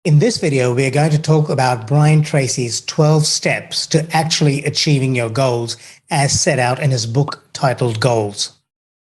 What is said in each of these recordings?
In this video, we are going to talk about Brian Tracy's 12 steps to actually achieving your goals as set out in his book titled Goals.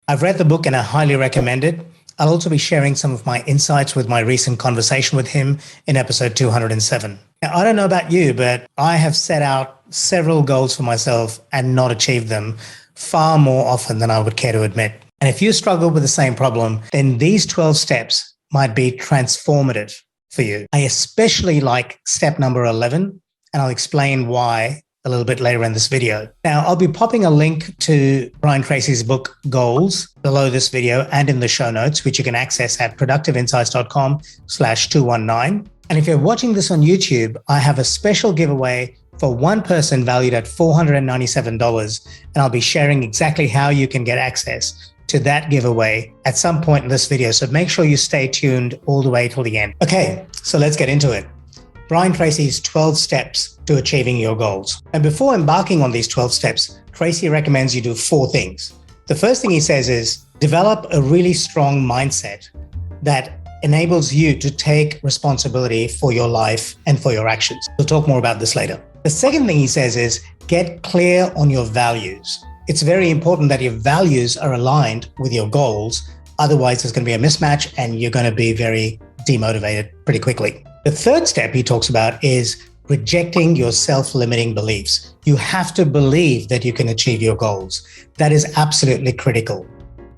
I've read the book and I highly recommend it. I'll also be sharing some of my insights with my recent conversation with him in episode 207. Now, I don't know about you, but I have set out several goals for myself and not achieved them far more often than I would care to admit. And if you struggle with the same problem, then these 12 steps might be transformative for you. I especially like step number 11, and I'll explain why a little bit later in this video. Now, I'll be popping a link to Brian Tracy's book, Goals, below this video and in the show notes, which you can access at productiveinsights.com/219. And if you're watching this on YouTube, I have a special giveaway for one person valued at $497, and I'll be sharing exactly how you can get access to that giveaway at some point in this video. So make sure you stay tuned all the way till the end. Okay, so let's get into it. Brian Tracy's 12 steps to achieving your goals. And before embarking on these 12 steps, Tracy recommends you do 4 things. The first thing he says is develop a really strong mindset that enables you to take responsibility for your life and for your actions. We'll talk more about this later. The second thing he says is get clear on your values. It's very important that your values are aligned with your goals. Otherwise, there's going to be a mismatch and you're going to be very demotivated pretty quickly. The third step he talks about is rejecting your self-limiting beliefs. You have to believe that you can achieve your goals. That is absolutely critical.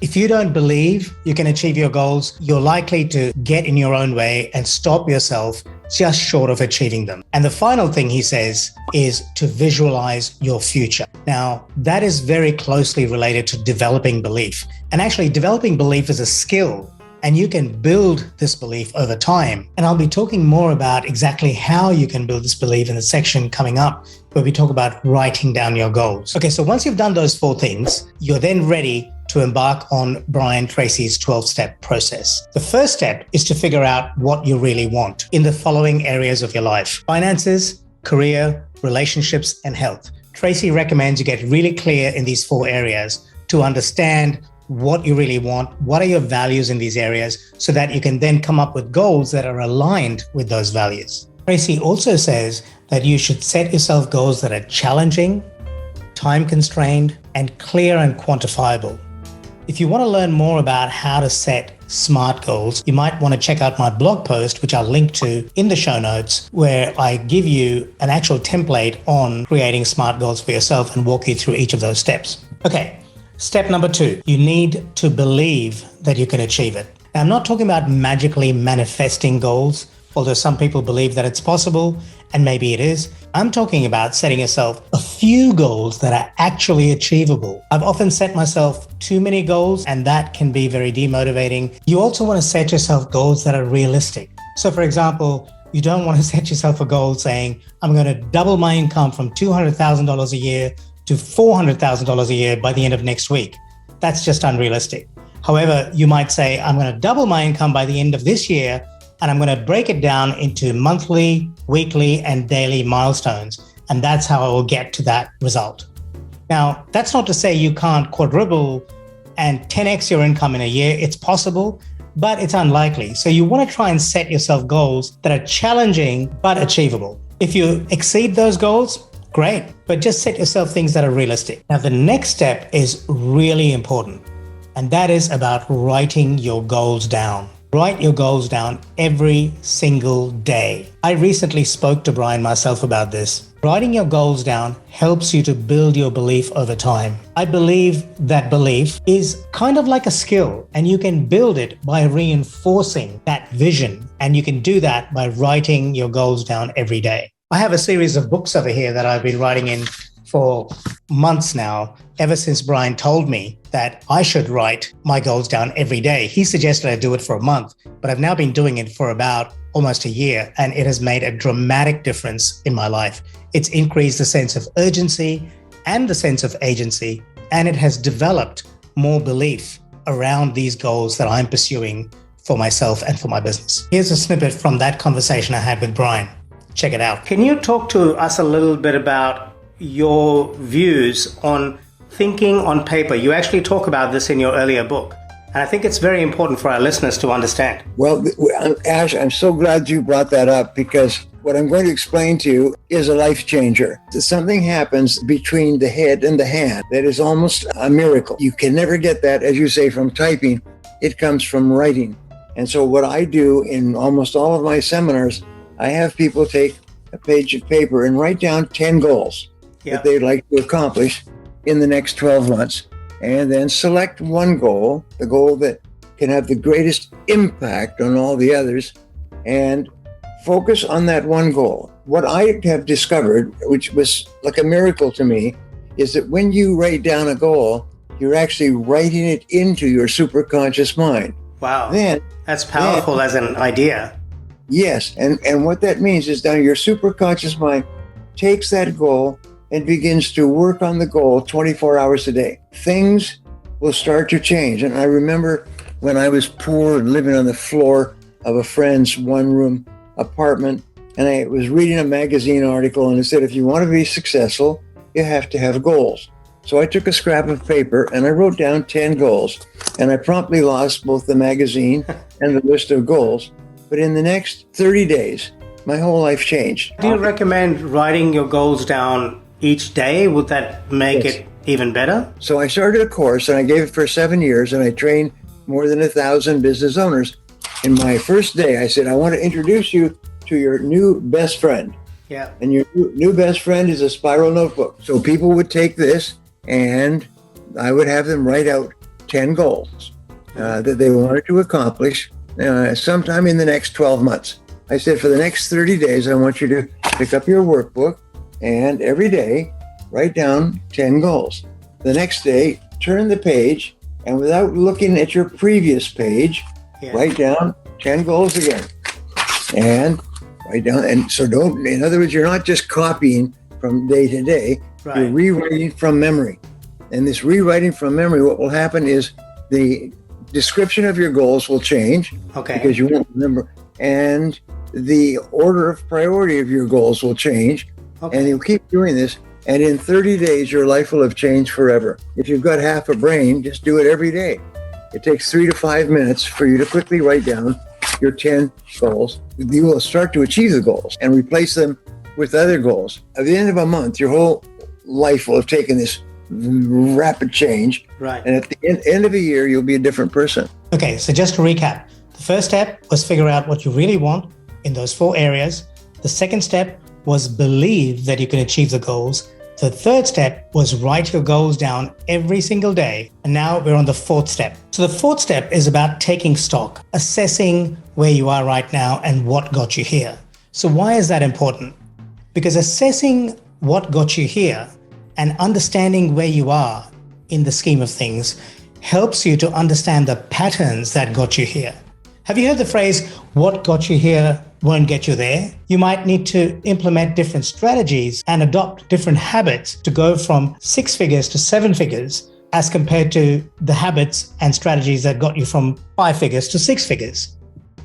If you don't believe you can achieve your goals, you're likely to get in your own way and stop yourself just short of achieving them. And the final thing he says is to visualize your future. Now, that is very closely related to developing belief. And actually, developing belief is a skill, and you can build this belief over time. And I'll be talking more about exactly how you can build this belief in the section coming up, where we talk about writing down your goals. Okay, so once you've done those 4 things, you're then ready to embark on Brian Tracy's 12-step process. The first step is to figure out what you really want in the following areas of your life: finances, career, relationships, and health. Tracy recommends you get really clear in these 4 areas to understand what you really want, what are your values in these areas, so that you can then come up with goals that are aligned with those values. Tracy also says that you should set yourself goals that are challenging, time-constrained, and clear and quantifiable. If you want to learn more about how to set SMART goals, you might want to check out my blog post, which I'll link to in the show notes, where I give you an actual template on creating SMART goals for yourself and walk you through each of those steps. Okay, step number 2, you need to believe that you can achieve it. Now, I'm not talking about magically manifesting goals, although some people believe that it's possible, and maybe it is. I'm talking about setting yourself a few goals that are actually achievable. I've often set myself too many goals, and that can be very demotivating. You also want to set yourself goals that are realistic. So for example, you don't want to set yourself a goal saying, I'm going to double my income from $200,000 a year to $400,000 a year by the end of next week. That's just unrealistic. However, you might say, I'm going to double my income by the end of this year, and I'm going to break it down into monthly, weekly, and daily milestones. And that's how I will get to that result. Now, that's not to say you can't quadruple and 10x your income in a year. It's possible, but it's unlikely. So you want to try and set yourself goals that are challenging, but achievable. If you exceed those goals, great, but just set yourself things that are realistic. Now, the next step is really important, and that is about writing your goals down. Write your goals down every single day. I recently spoke to Brian myself about this. Writing your goals down helps you to build your belief over time. I believe that belief is kind of like a skill, and you can build it by reinforcing that vision. And you can do that by writing your goals down every day. I have a series of books over here that I've been writing in for months now, ever since Brian told me that I should write my goals down every day. He suggested I do it for a month, but I've now been doing it for about almost a year, and it has made a dramatic difference in my life. It's increased the sense of urgency and the sense of agency, and it has developed more belief around these goals that I'm pursuing for myself and for my business. Here's a snippet from that conversation I had with Brian. Check it out. Can you talk to us a little bit about your views on thinking on paper? You actually talk about this in your earlier book. And I think it's very important for our listeners to understand. Well, Ash, I'm so glad you brought that up, because what I'm going to explain to you is a life changer. Something happens between the head and the hand that is almost a miracle. You can never get that, as you say, from typing. It comes from writing. And so what I do in almost all of my seminars, I have people take a page of paper and write down 10 goals that they'd like to accomplish in the next 12 months. And then select one goal, the goal that can have the greatest impact on all the others, and focus on that one goal. What I have discovered, which was like a miracle to me, is that when you write down a goal, you're actually writing it into your superconscious mind. Wow. That's powerful as an idea. Yes. And what that means is now your superconscious mind takes that goal and begins to work on the goal 24 hours a day. Things will start to change. And I remember when I was poor and living on the floor of a friend's one-room apartment, and I was reading a magazine article, and it said, if you want to be successful, you have to have goals. So I took a scrap of paper and I wrote down 10 goals, and I promptly lost both the magazine and the list of goals. But in the next 30 days, my whole life changed. Do you recommend writing your goals down each day? Would that make it even better? So I started a course, and I gave it for 7 years, and I trained more than 1,000 business owners. In my first day, I said, I want to introduce you to your new best friend. Yeah. And your new best friend is a spiral notebook. So people would take this, and I would have them write out 10 goals that they wanted to accomplish sometime in the next 12 months. I said, for the next 30 days, I want you to pick up your workbook and every day write down 10 goals. The next day, turn the page, and without looking at your previous page, write down 10 goals again. And write down, and so don't, in other words, you're not just copying from day to day, you're rewriting from memory. And this rewriting from memory, what will happen is the description of your goals will change because you won't remember, and the order of priority of your goals will change. And you'll keep doing this, and in 30 days, your life will have changed forever. If you've got half a brain, just do it every day. It takes 3 to 5 minutes for you to quickly write down your 10 goals. You will start to achieve the goals and replace them with other goals. At the end of a month, your whole life will have taken this rapid change. Right. And at the end of a year, you'll be a different person. Okay, so just to recap, the first step was figure out what you really want in those 4 areas. The second step was believe that you can achieve the goals. The third step was write your goals down every single day. And now we're on the 4th step. So the 4th step is about taking stock, assessing where you are right now and what got you here. So why is that important? Because assessing what got you here and understanding where you are in the scheme of things helps you to understand the patterns that got you here. Have you heard the phrase, what got you here won't get you there? You might need to implement different strategies and adopt different habits to go from 6 figures to 7 figures as compared to the habits and strategies that got you from 5 figures to 6 figures.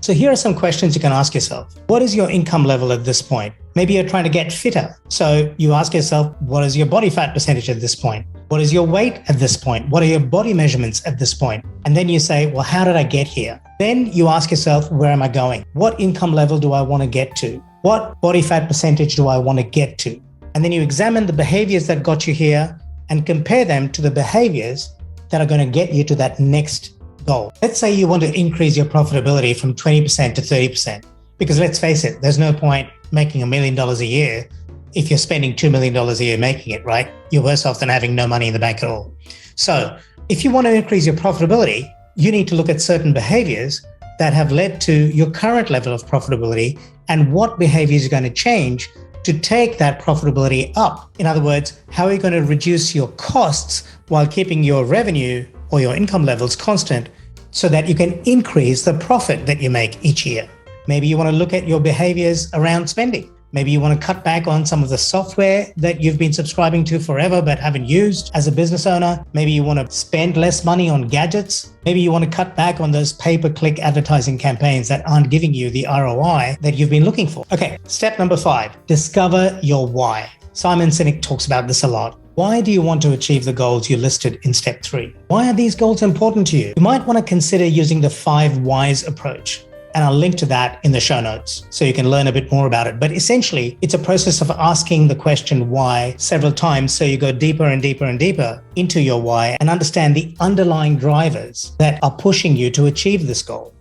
So here are some questions you can ask yourself. What is your income level at this point? Maybe you're trying to get fitter. So you ask yourself, what is your body fat percentage at this point? What is your weight at this point? What are your body measurements at this point? And then you say, well, how did I get here? Then you ask yourself, where am I going? What income level do I want to get to? What body fat percentage do I want to get to? And then you examine the behaviors that got you here and compare them to the behaviors that are going to get you to that next goal. Let's say you want to increase your profitability from 20% to 30%, because let's face it, there's no point making $1 million a year if you're spending $2 million a year making it, right? You're worse off than having no money in the bank at all. So if you want to increase your profitability, you need to look at certain behaviors that have led to your current level of profitability and what behaviors are going to change to take that profitability up. In other words, how are you going to reduce your costs while keeping your revenue or your income levels constant so that you can increase the profit that you make each year? Maybe you want to look at your behaviors around spending. Maybe you want to cut back on some of the software that you've been subscribing to forever but haven't used as a business owner. Maybe you want to spend less money on gadgets. Maybe you want to cut back on those pay-per-click advertising campaigns that aren't giving you the ROI that you've been looking for. Okay, step number 5, discover your why. Simon Sinek talks about this a lot. Why do you want to achieve the goals you listed in step 3? Why are these goals important to you? You might want to consider using the 5 whys approach. And I'll link to that in the show notes so you can learn a bit more about it. But essentially, it's a process of asking the question why several times so you go deeper and deeper and deeper into your why and understand the underlying drivers that are pushing you to achieve this goal.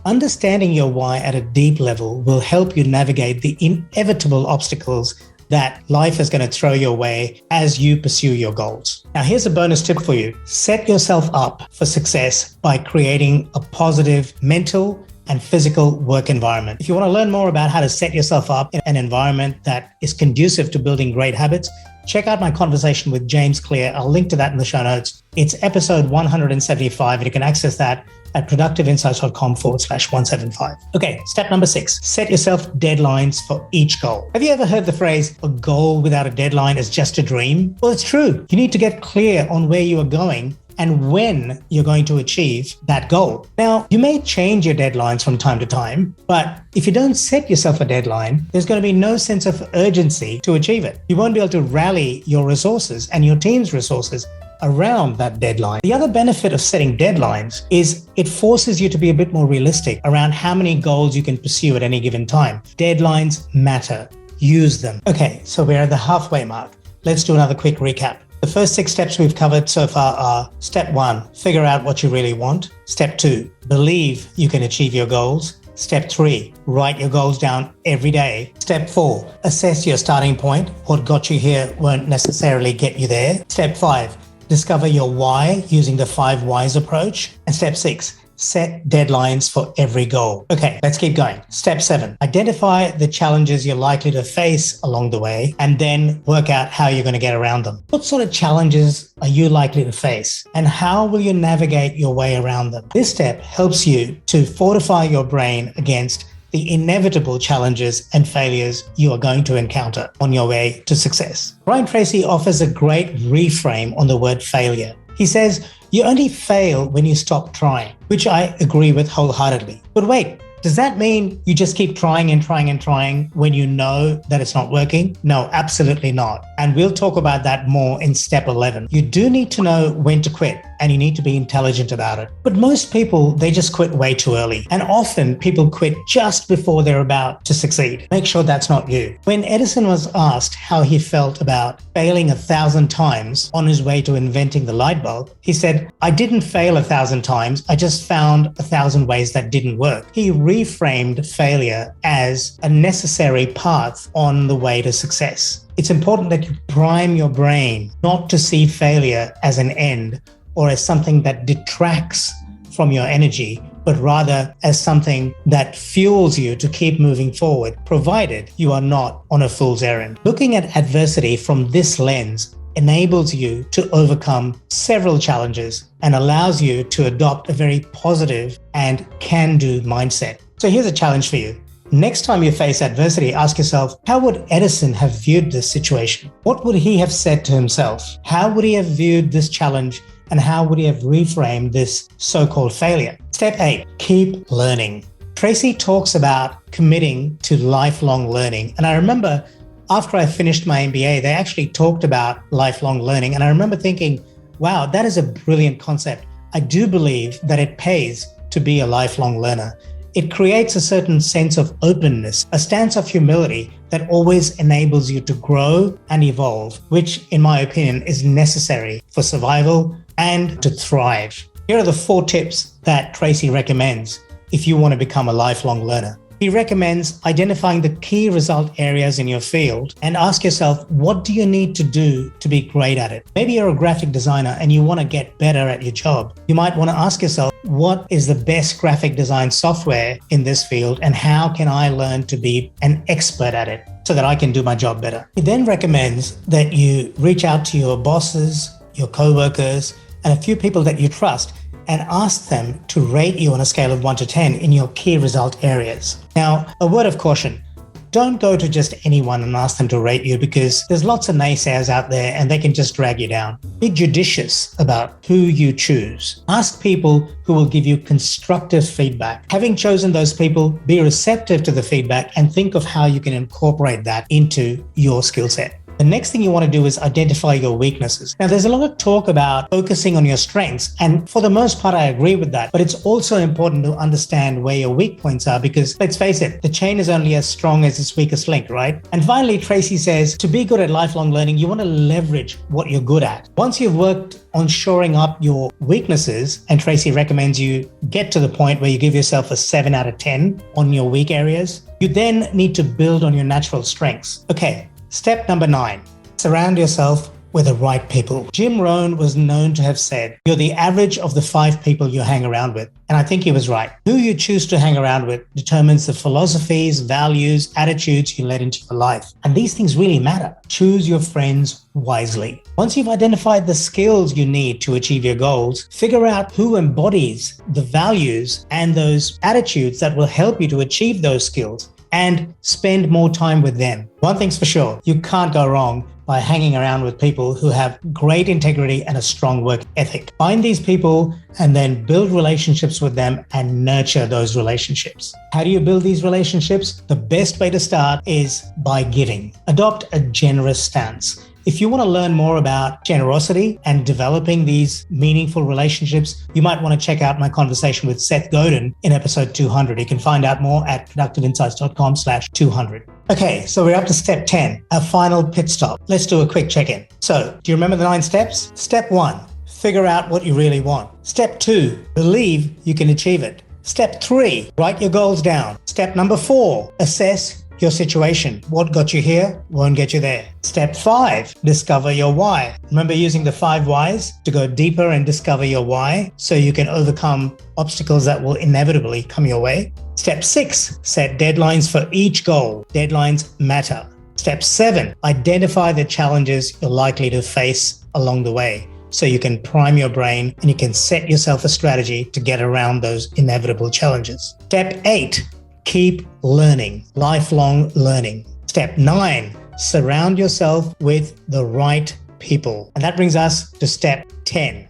Understanding your why at a deep level will help you navigate the inevitable obstacles that life is going to throw your way as you pursue your goals. Now, here's a bonus tip for you. Set yourself up for success by creating a positive mental and physical work environment. If you want to learn more about how to set yourself up in an environment that is conducive to building great habits, check out my conversation with James Clear. I'll link to that in the show notes. It's episode 175, and you can access that at productiveinsights.com/175. Okay, step number 6, set yourself deadlines for each goal. Have you ever heard the phrase, a goal without a deadline is just a dream? Well, it's true. You need to get clear on where you are going and when you're going to achieve that goal. Now, you may change your deadlines from time to time, but if you don't set yourself a deadline, there's going to be no sense of urgency to achieve it. You won't be able to rally your resources and your team's resources around that deadline. The other benefit of setting deadlines is it forces you to be a bit more realistic around how many goals you can pursue at any given time. Deadlines matter. Use them. Okay, so we're at the halfway mark. Let's do another quick recap. The first 6 steps we've covered so far are: step 1, figure out what you really want. Step 2, believe you can achieve your goals. Step 3, write your goals down every day. Step 4, assess your starting point. What got you here won't necessarily get you there. Step 5, discover your why using the 5 whys approach. And step 6, set deadlines for every goal. Okay, let's keep going. Step 7, identify the challenges you're likely to face along the way and then work out how you're going to get around them. What sort of challenges are you likely to face and how will you navigate your way around them? This step helps you to fortify your brain against the inevitable challenges and failures you are going to encounter on your way to success. Brian Tracy offers a great reframe on the word failure. He says, you only fail when you stop trying, which I agree with wholeheartedly. But wait, does that mean you just keep trying and trying and trying when you know that it's not working? No, absolutely not. And we'll talk about that more in step 11. You do need to know when to quit and you need to be intelligent about it. But most people, they just quit way too early. And often people quit just before they're about to succeed. Make sure that's not you. When Edison was asked how he felt about failing 1,000 times on his way to inventing the light bulb, he said, I didn't fail 1,000 times. I just found 1,000 ways that didn't work. He reframed failure as a necessary path on the way to success. It's important that you prime your brain not to see failure as an end or as something that detracts from your energy, but rather as something that fuels you to keep moving forward, provided you are not on a fool's errand. Looking at adversity from this lens enables you to overcome several challenges and allows you to adopt a very positive and can-do mindset. So here's a challenge for you. Next time you face adversity, ask yourself, how would Edison have viewed this situation? What would he have said to himself? How would he have viewed this challenge? And how would he have reframed this so-called failure? Step 8, keep learning. Tracy talks about committing to lifelong learning. And I remember after I finished my MBA, they actually talked about lifelong learning. And I remember thinking, wow, that is a brilliant concept. I do believe that it pays to be a lifelong learner. It creates a certain sense of openness, a stance of humility that always enables you to grow and evolve, which in my opinion is necessary for survival and to thrive. Here are the 4 tips that Tracy recommends if you want to become a lifelong learner. He recommends identifying the key result areas in your field and ask yourself, what do you need to do to be great at it? Maybe you're a graphic designer and you want to get better at your job. You might want to ask yourself, what is the best graphic design software in this field and how can I learn to be an expert at it so that I can do my job better? He then recommends that you reach out to your bosses, your co-workers, and a few people that you trust and ask them to rate you on a scale of 1 to 10 in your key result areas. Now, a word of caution. Don't go to just anyone and ask them to rate you because there's lots of naysayers out there and they can just drag you down. Be judicious about who you choose. Ask people who will give you constructive feedback. Having chosen those people, be receptive to the feedback and think of how you can incorporate that into your skill set. The next thing you want to do is identify your weaknesses. Now, there's a lot of talk about focusing on your strengths, and for the most part, I agree with that. But it's also important to understand where your weak points are, because let's face it, the chain is only as strong as its weakest link, right? And finally, Tracy says, to be good at lifelong learning, you want to leverage what you're good at. Once you've worked on shoring up your weaknesses, and Tracy recommends you get to the point where you give yourself a 7 out of 10 on your weak areas, you then need to build on your natural strengths. Okay, step number 9, surround yourself with the right people. Jim Rohn was known to have said, you're the average of the 5 people you hang around with. And I think he was right. Who you choose to hang around with determines the philosophies, values, attitudes you let into your life. And these things really matter. Choose your friends wisely. Once you've identified the skills you need to achieve your goals, figure out who embodies the values and those attitudes that will help you to achieve those skills, and spend more time with them. One thing's for sure, you can't go wrong by hanging around with people who have great integrity and a strong work ethic. Find these people and then build relationships with them and nurture those relationships. How do you build these relationships? The best way to start is by giving. Adopt a generous stance. If you want to learn more about generosity and developing these meaningful relationships, you might want to check out my conversation with Seth Godin in episode 200. You can find out more at productiveinsights.com/200. Okay, so we're up to step 10, our final pit stop. Let's do a quick check-in. So, do you remember the 9 steps? Step 1, figure out what you really want. Step 2, believe you can achieve it. Step 3, write your goals down. Step number 4, assess your situation. What got you here won't get you there. Step 5, discover your why. Remember using the 5 whys to go deeper and discover your why so you can overcome obstacles that will inevitably come your way. Step 6, set deadlines for each goal. Deadlines matter. Step 7, identify the challenges you're likely to face along the way so you can prime your brain and you can set yourself a strategy to get around those inevitable challenges. Step 8, keep learning, lifelong learning. Step 9, surround yourself with the right people. And that brings us to step 10.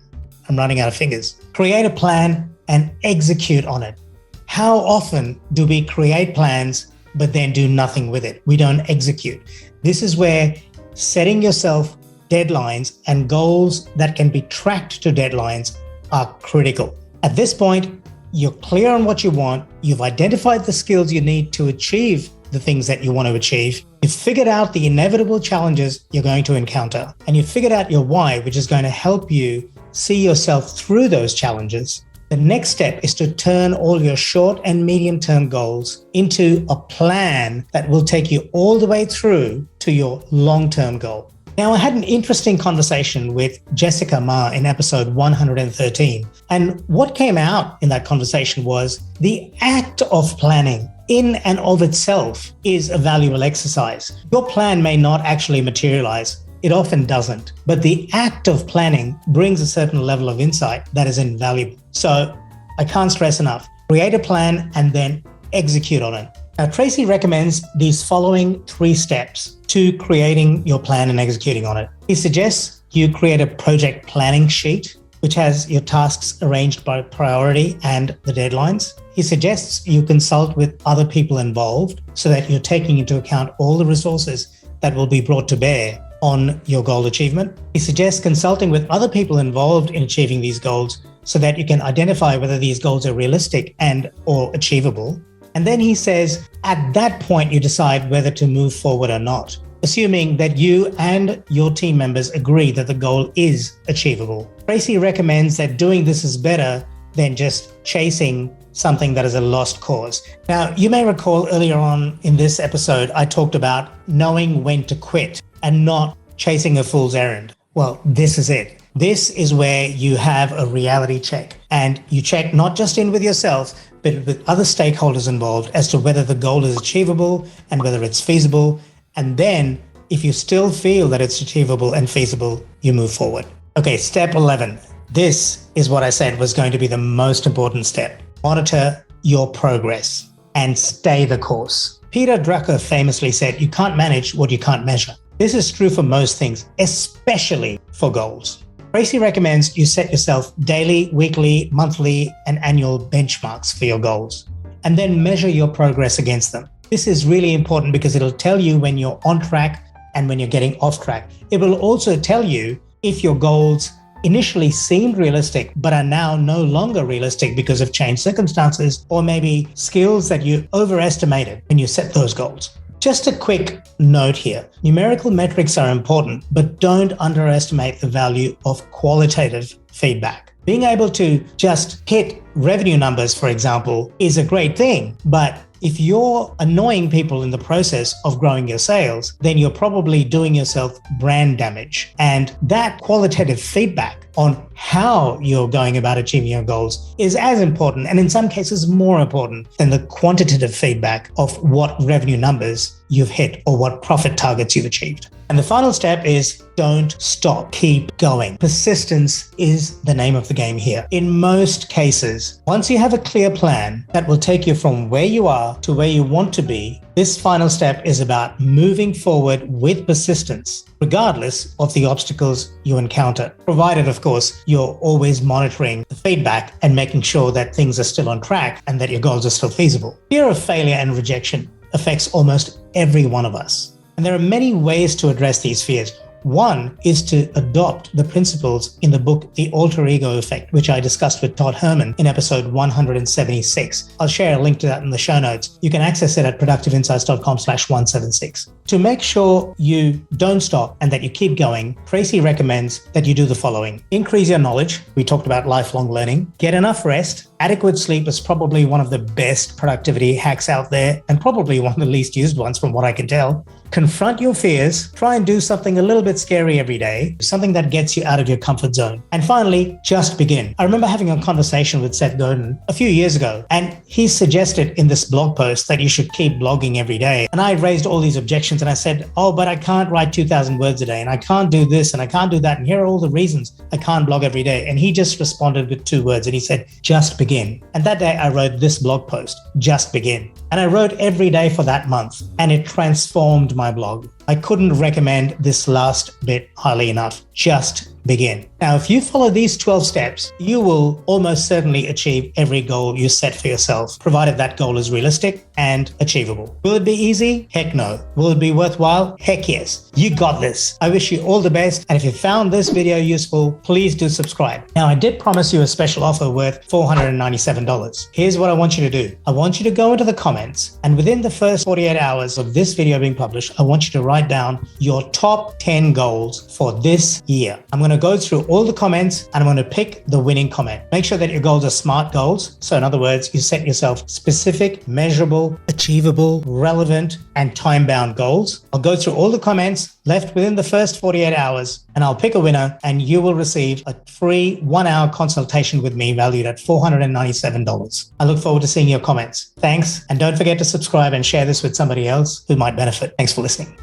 I'm running out of fingers. Create a plan and execute on it. How often do we create plans but then do nothing with it? We don't execute. This is where setting yourself deadlines and goals that can be tracked to deadlines are critical. At this point, you're clear on what you want. You've identified the skills you need to achieve the things that you want to achieve. You've figured out the inevitable challenges you're going to encounter. And you've figured out your why, which is going to help you see yourself through those challenges. The next step is to turn all your short and medium-term goals into a plan that will take you all the way through to your long-term goal. Now, I had an interesting conversation with Jessica Ma in episode 113. And what came out in that conversation was the act of planning in and of itself is a valuable exercise. Your plan may not actually materialize. It often doesn't. But the act of planning brings a certain level of insight that is invaluable. So I can't stress enough. Create a plan and then execute on it. Now, Tracy recommends these following 3 steps to creating your plan and executing on it. He suggests you create a project planning sheet, which has your tasks arranged by priority and the deadlines. He suggests you consult with other people involved so that you're taking into account all the resources that will be brought to bear on your goal achievement. He suggests consulting with other people involved in achieving these goals so that you can identify whether these goals are realistic and or achievable. And then he says, at that point, you decide whether to move forward or not, assuming that you and your team members agree that the goal is achievable. Tracy recommends that doing this is better than just chasing something that is a lost cause. Now, you may recall earlier on in this episode, I talked about knowing when to quit and not chasing a fool's errand. Well, this is it. This is where you have a reality check, and you check not just in with yourself, but with other stakeholders involved as to whether the goal is achievable and whether it's feasible. And then if you still feel that it's achievable and feasible, you move forward. Okay, step 11. This is what I said was going to be the most important step. Monitor your progress and stay the course. Peter Drucker famously said, you can't manage what you can't measure. This is true for most things, especially for goals. Tracy recommends you set yourself daily, weekly, monthly, and annual benchmarks for your goals, and then measure your progress against them. This is really important because it'll tell you when you're on track and when you're getting off track. It will also tell you if your goals initially seemed realistic, but are now no longer realistic because of changed circumstances, or maybe skills that you overestimated when you set those goals. Just a quick note here. Numerical metrics are important, but don't underestimate the value of qualitative feedback. Being able to just hit revenue numbers, for example, is a great thing, but if you're annoying people in the process of growing your sales, then you're probably doing yourself brand damage. And that qualitative feedback on how you're going about achieving your goals is as important, and in some cases more important, than the quantitative feedback of what revenue numbers you've hit or what profit targets you've achieved. And the final step is don't stop, keep going. Persistence is the name of the game here. In most cases, once you have a clear plan that will take you from where you are to where you want to be, this final step is about moving forward with persistence, regardless of the obstacles you encounter, provided, of course, you're always monitoring the feedback and making sure that things are still on track and that your goals are still feasible. Fear of failure and rejection affects almost every one of us. And there are many ways to address these fears. One is to adopt the principles in the book, The Alter Ego Effect, which I discussed with Todd Herman in episode 176. I'll share a link to that in the show notes. You can access it at productiveinsights.com/176. To make sure you don't stop and that you keep going, Tracy recommends that you do the following. Increase your knowledge. We talked about lifelong learning. Get enough rest. Adequate sleep is probably one of the best productivity hacks out there, and probably one of the least used ones from what I can tell. Confront your fears. Try and do something a little bit scary every day, something that gets you out of your comfort zone. And finally, just begin. I remember having a conversation with Seth Godin a few years ago, and he suggested in this blog post that you should keep blogging every day. And I raised all these objections and I said, oh, but I can't write 2,000 words a day, and I can't do this and I can't do that. And here are all the reasons I can't blog every day. And he just responded with 2 words and he said, just begin. And that day I wrote this blog post, just begin. And I wrote every day for that month, and it transformed my blog. I couldn't recommend this last bit highly enough. Just begin. Now, if you follow these 12 steps, you will almost certainly achieve every goal you set for yourself, provided that goal is realistic and achievable. Will it be easy? Heck no. Will it be worthwhile? Heck yes. You got this. I wish you all the best. And if you found this video useful, please do subscribe. Now, I did promise you a special offer worth $497. Here's what I want you to do. I want you to go into the comments, and within the first 48 hours of this video being published, I want you to write down your top 10 goals for this year. I'm going to go through all the comments and I'm going to pick the winning comment. Make sure that your goals are SMART goals. So in other words, you set yourself specific, measurable, achievable, relevant, and time-bound goals. I'll go through all the comments left within the first 48 hours, and I'll pick a winner, and you will receive a free 1-hour consultation with me valued at $497. I look forward to seeing your comments. Thanks. And don't forget to subscribe and share this with somebody else who might benefit. Thanks for listening.